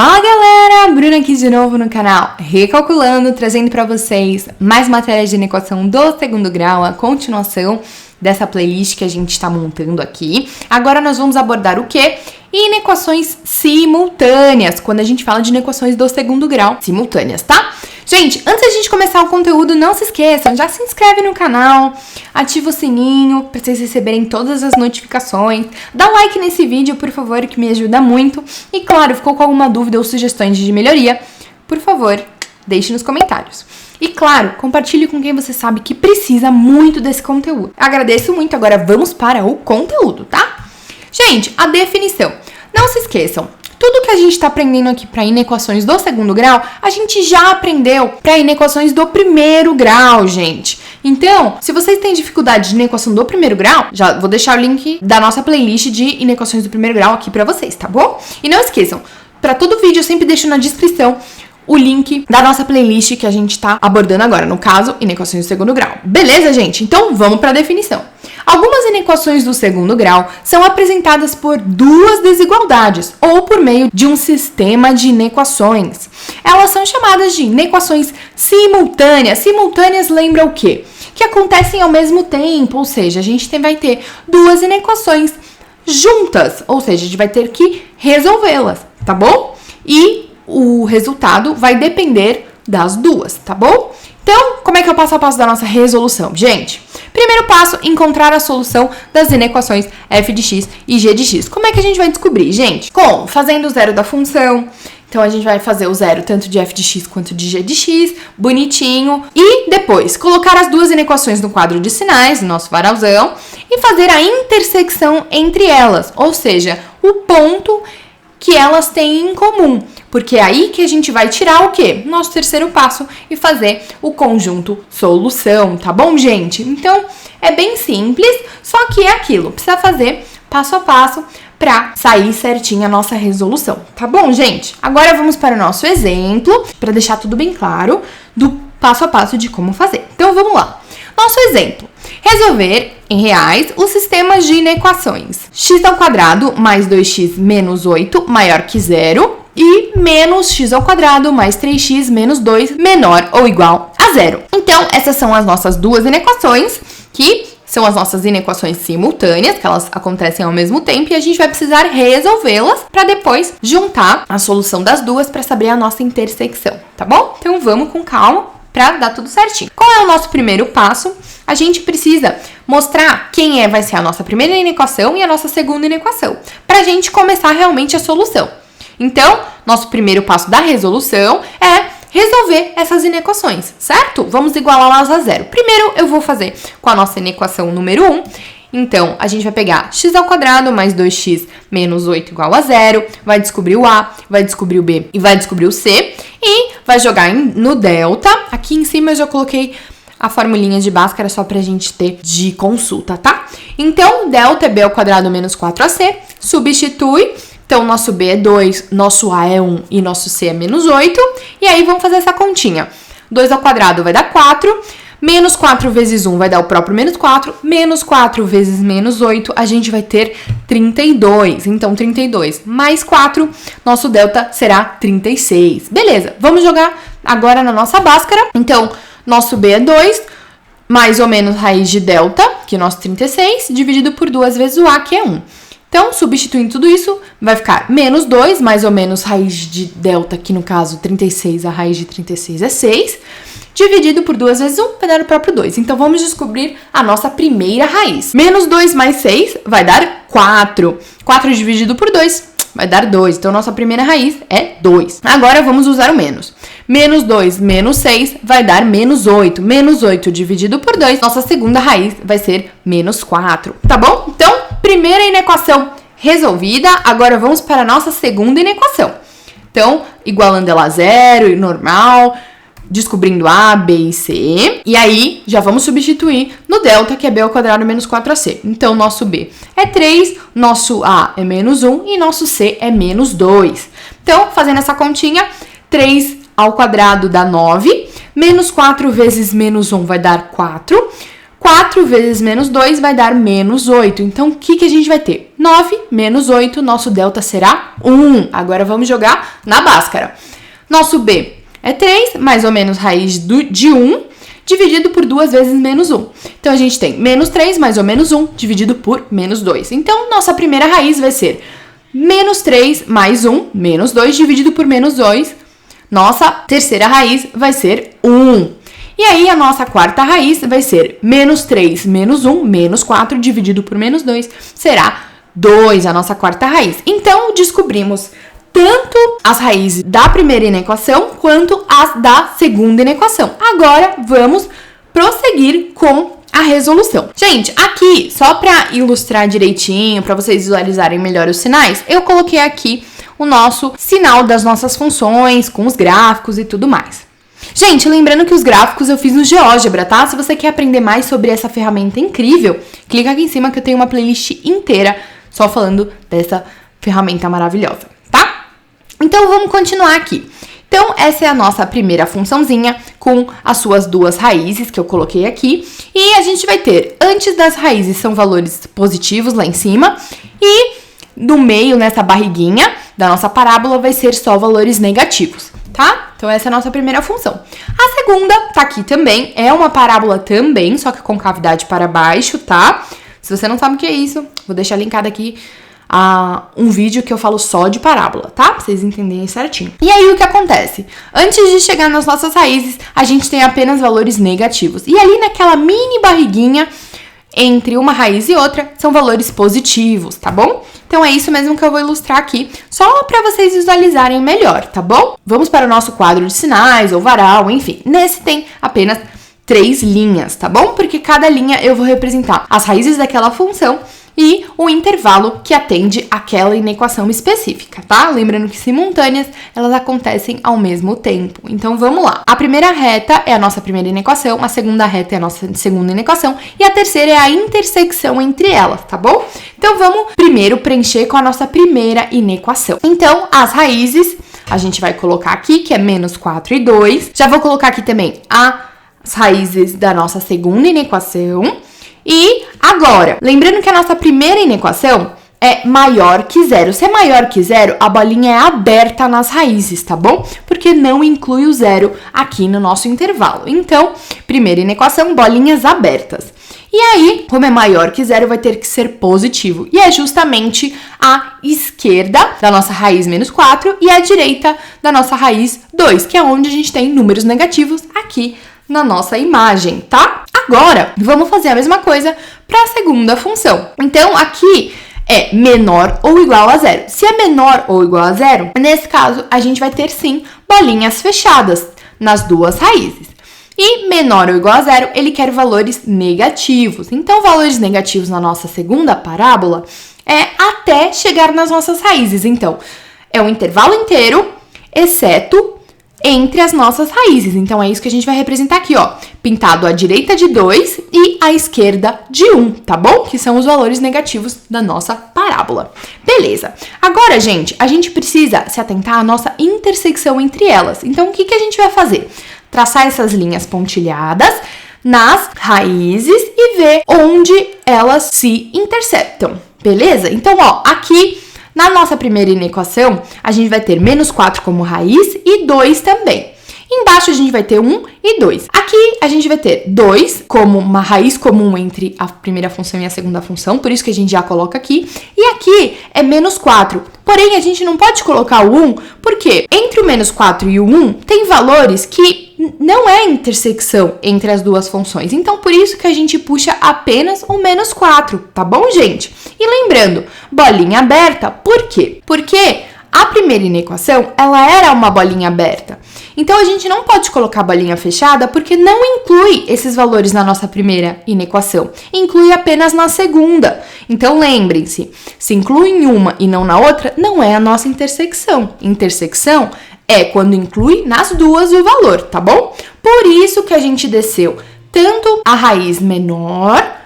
Fala galera, Bruna aqui de novo no canal Recalculando, trazendo para vocês mais matérias de inequação do segundo grau, a continuação dessa playlist que a gente está montando aqui. Agora nós vamos abordar o quê? Inequações simultâneas, quando a gente fala de inequações do segundo grau simultâneas, tá? Gente, antes da gente começar o conteúdo, não se esqueçam, já se inscreve no canal, ativa o sininho para vocês receberem todas as notificações, dá like nesse vídeo, por favor, que me ajuda muito. E claro, ficou com alguma dúvida ou sugestões de melhoria, por favor, deixe nos comentários. E claro, compartilhe com quem você sabe que precisa muito desse conteúdo. Agradeço muito, agora vamos para o conteúdo, tá? Gente, a definição. Não se esqueçam, tudo que a gente está aprendendo aqui para inequações do segundo grau, a gente já aprendeu para inequações do primeiro grau, gente. Então, se vocês têm dificuldade de inequação do primeiro grau, já vou deixar o link da nossa playlist de inequações do primeiro grau aqui para vocês, tá bom? E não esqueçam, para todo vídeo eu sempre deixo na descrição o link da nossa playlist que a gente tá abordando agora, no caso, inequações do segundo grau. Beleza, gente? Então, vamos para a definição. Algumas inequações do segundo grau são apresentadas por duas desigualdades ou por meio de um sistema de inequações. Elas são chamadas de inequações simultâneas. Simultâneas lembra o quê? Que acontecem ao mesmo tempo, ou seja, a gente vai ter duas inequações juntas, ou seja, a gente vai ter que resolvê-las, tá bom? E o resultado vai depender das duas, tá bom? Então, como é que é o passo a passo da nossa resolução? Gente, primeiro passo, encontrar a solução das inequações f de x e g de x. Como é que a gente vai descobrir, gente? Fazendo o zero da função. Então, a gente vai fazer o zero tanto de f de x quanto de g de x, bonitinho. E depois, colocar as duas inequações no quadro de sinais, no nosso varalzão, e fazer a intersecção entre elas, ou seja, o ponto que elas têm em comum. Porque é aí que a gente vai tirar o quê? Nosso terceiro passo e fazer o conjunto solução, tá bom, gente? Então, é bem simples, só que é aquilo, precisa fazer passo a passo para sair certinho a nossa resolução, tá bom, gente? Agora vamos para o nosso exemplo, para deixar tudo bem claro do passo a passo de como fazer. Então, vamos lá. Nosso exemplo. Resolver, em reais, os sistemas de inequações. X ao quadrado mais 2x menos 8 maior que zero e menos x ao quadrado mais 3x menos 2 menor ou igual a zero. Então, essas são as nossas duas inequações, que são as nossas inequações simultâneas, que elas acontecem ao mesmo tempo, e a gente vai precisar resolvê-las para depois juntar a solução das duas para saber a nossa intersecção, tá bom? Então, vamos com calma para dar tudo certinho. Qual é o nosso primeiro passo? A gente precisa mostrar quem vai ser a nossa primeira inequação e a nossa segunda inequação, para a gente começar realmente a solução. Então, nosso primeiro passo da resolução é resolver essas inequações, certo? Vamos igualá-las a zero. Primeiro, eu vou fazer com a nossa inequação número 1. Então, a gente vai pegar x ao quadrado mais 2x menos 8 igual a zero, vai descobrir o a, vai descobrir o b e vai descobrir o c, e vai jogar no delta. Aqui em cima eu já coloquei a formulinha de Bhaskara só pra gente ter de consulta, tá? Então, delta é b ao quadrado menos 4ac, substitui. Então, nosso b é 2, nosso a é 1 e nosso c é menos 8. E aí, vamos fazer essa continha. 2 ao quadrado vai dar 4. Menos 4 vezes 1 vai dar o próprio menos 4. Menos 4 vezes menos 8, a gente vai ter 32. Então, 32 mais 4, nosso delta será 36. Beleza, vamos jogar agora na nossa Bhaskara. Então, nosso b é 2, mais ou menos raiz de delta, que é nosso 36, dividido por 2 vezes o a, que é 1. Então, substituindo tudo isso, vai ficar menos 2, mais ou menos raiz de delta, que no caso 36, a raiz de 36 é 6, dividido por 2 vezes 1, vai dar o próprio 2. Então, vamos descobrir a nossa primeira raiz. Menos 2 mais 6 vai dar 4. 4 dividido por 2 vai dar 2. Então, nossa primeira raiz é 2. Agora, vamos usar o menos. Menos 2 menos 6 vai dar menos 8. Menos 8 dividido por 2, nossa segunda raiz vai ser menos 4. Tá bom? Então, primeira inequação resolvida. Agora, vamos para a nossa segunda inequação. Então, igualando ela a zero, normal, descobrindo a, b e c. E aí, já vamos substituir no delta, que é b ao quadrado menos 4ac. Então, nosso b é 3, nosso a é menos 1 e nosso c é menos 2. Então, fazendo essa continha, 3 ao quadrado dá 9, menos 4 vezes menos 1 vai dar 4, 4 vezes menos 2 vai dar menos 8. Então, o que a gente vai ter? 9 menos 8, nosso delta será 1. Agora, vamos jogar na Bhaskara. Nosso B é 3, mais ou menos raiz de 1, dividido por 2 vezes menos 1. Então, a gente tem menos 3 mais ou menos 1, dividido por menos 2. Então, nossa primeira raiz vai ser menos 3 mais 1, menos 2, dividido por menos 2. Nossa terceira raiz vai ser 1. E aí, a nossa quarta raiz vai ser menos 3 menos 1, menos 4, dividido por menos 2, será 2, a nossa quarta raiz. Então, descobrimos tanto as raízes da primeira inequação quanto as da segunda inequação. Agora, vamos prosseguir com a resolução. Gente, aqui, só para ilustrar direitinho, para vocês visualizarem melhor os sinais, eu coloquei aqui o nosso sinal das nossas funções, com os gráficos e tudo mais. Gente, lembrando que os gráficos eu fiz no GeoGebra, tá? Se você quer aprender mais sobre essa ferramenta incrível, clica aqui em cima que eu tenho uma playlist inteira só falando dessa ferramenta maravilhosa, tá? Então, vamos continuar aqui. Então, essa é a nossa primeira funçãozinha com as suas duas raízes que eu coloquei aqui. E a gente vai ter, antes das raízes, são valores positivos lá em cima. E no meio, nessa barriguinha da nossa parábola, vai ser só valores negativos, tá? Então, essa é a nossa primeira função. A segunda tá aqui também, é uma parábola também, só que com cavidade para baixo, tá? Se você não sabe o que é isso, vou deixar linkado aqui um vídeo que eu falo só de parábola, tá? Pra vocês entenderem certinho. E aí, o que acontece? Antes de chegar nas nossas raízes, a gente tem apenas valores negativos. E ali naquela mini barriguinha, entre uma raiz e outra, são valores positivos, tá bom? Então, é isso mesmo que eu vou ilustrar aqui, só para vocês visualizarem melhor, tá bom? Vamos para o nosso quadro de sinais, ou varal, enfim. Nesse tem apenas 3 linhas, tá bom? Porque cada linha eu vou representar as raízes daquela função e o intervalo que atende àquela inequação específica, tá? Lembrando que simultâneas, elas acontecem ao mesmo tempo. Então, vamos lá. A primeira reta é a nossa primeira inequação, a segunda reta é a nossa segunda inequação e a terceira é a intersecção entre elas, tá bom? Então, vamos primeiro preencher com a nossa primeira inequação. Então, as raízes, a gente vai colocar aqui, que é menos 4 e 2. Já vou colocar aqui também as raízes da nossa segunda inequação. E agora, lembrando que a nossa primeira inequação é maior que zero. Se é maior que zero, a bolinha é aberta nas raízes, tá bom? Porque não inclui o zero aqui no nosso intervalo. Então, primeira inequação, bolinhas abertas. E aí, como é maior que zero, vai ter que ser positivo. E é justamente a esquerda da nossa raiz menos 4 e a direita da nossa raiz 2, que é onde a gente tem números negativos aqui na nossa imagem, tá? Agora, vamos fazer a mesma coisa para a segunda função. Então, aqui é menor ou igual a zero. Se é menor ou igual a zero, nesse caso, a gente vai ter, sim, bolinhas fechadas nas duas raízes. E menor ou igual a zero, ele quer valores negativos. Então, valores negativos na nossa segunda parábola é até chegar nas nossas raízes. Então, é um intervalo inteiro, exceto entre as nossas raízes. Então, é isso que a gente vai representar aqui, ó. Pintado à direita de 2 e à esquerda de 1, tá bom? Que são os valores negativos da nossa parábola. Beleza. Agora, gente, a gente precisa se atentar à nossa intersecção entre elas. Então, o que a gente vai fazer? Traçar essas linhas pontilhadas nas raízes e ver onde elas se interceptam. Beleza? Então, ó, aqui na nossa primeira inequação, a gente vai ter menos 4 como raiz e 2 também. Embaixo, a gente vai ter 1 e 2. Aqui, a gente vai ter 2 como uma raiz comum entre a primeira função e a segunda função, por isso que a gente já coloca aqui. E aqui é menos 4. Porém, a gente não pode colocar o 1, porque entre o menos 4 e o 1, tem valores que não é intersecção entre as duas funções. Então, por isso que a gente puxa apenas o menos 4, tá bom, gente? E lembrando, bolinha aberta, por quê? Porque a primeira inequação, ela era uma bolinha aberta. Então, a gente não pode colocar bolinha fechada porque não inclui esses valores na nossa primeira inequação. Inclui apenas na segunda. Então, lembrem-se, se inclui em uma e não na outra, não é a nossa intersecção. Intersecção é quando inclui nas duas o valor, tá bom? Por isso que a gente desceu tanto a raiz menor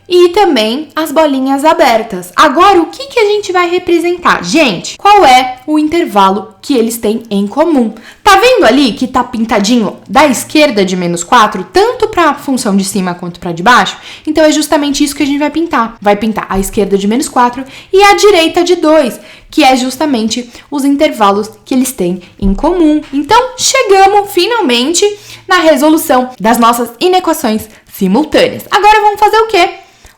e também as bolinhas abertas. Agora, o que a gente vai representar? Gente, qual é o intervalo que eles têm em comum? Tá vendo ali que tá pintadinho da esquerda de menos 4, tanto para a função de cima quanto para de baixo? Então, é justamente isso que a gente vai pintar. Vai pintar a esquerda de menos 4 e a direita de 2, que é justamente os intervalos que eles têm em comum. Então, chegamos finalmente na resolução das nossas inequações simultâneas. Agora, vamos fazer o quê?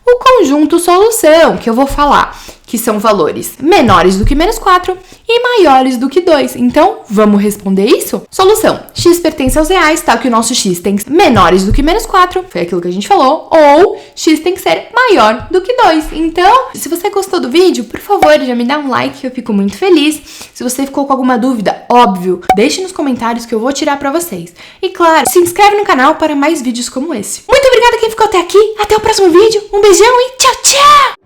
O conjunto solução, que eu vou falar, que são valores menores do que menos 4 e maiores do que 2. Então, vamos responder isso? Solução. X pertence aos reais, tá? Que o nosso x tem que ser menores do que menos 4, foi aquilo que a gente falou, ou x tem que ser maior do que 2. Então, se você gostou do vídeo, por favor, já me dá um like, eu fico muito feliz. Se você ficou com alguma dúvida, óbvio, deixe nos comentários que eu vou tirar pra vocês. E claro, se inscreve no canal para mais vídeos como esse. Muito obrigada quem ficou até aqui, até o próximo vídeo, um beijão e tchau, tchau!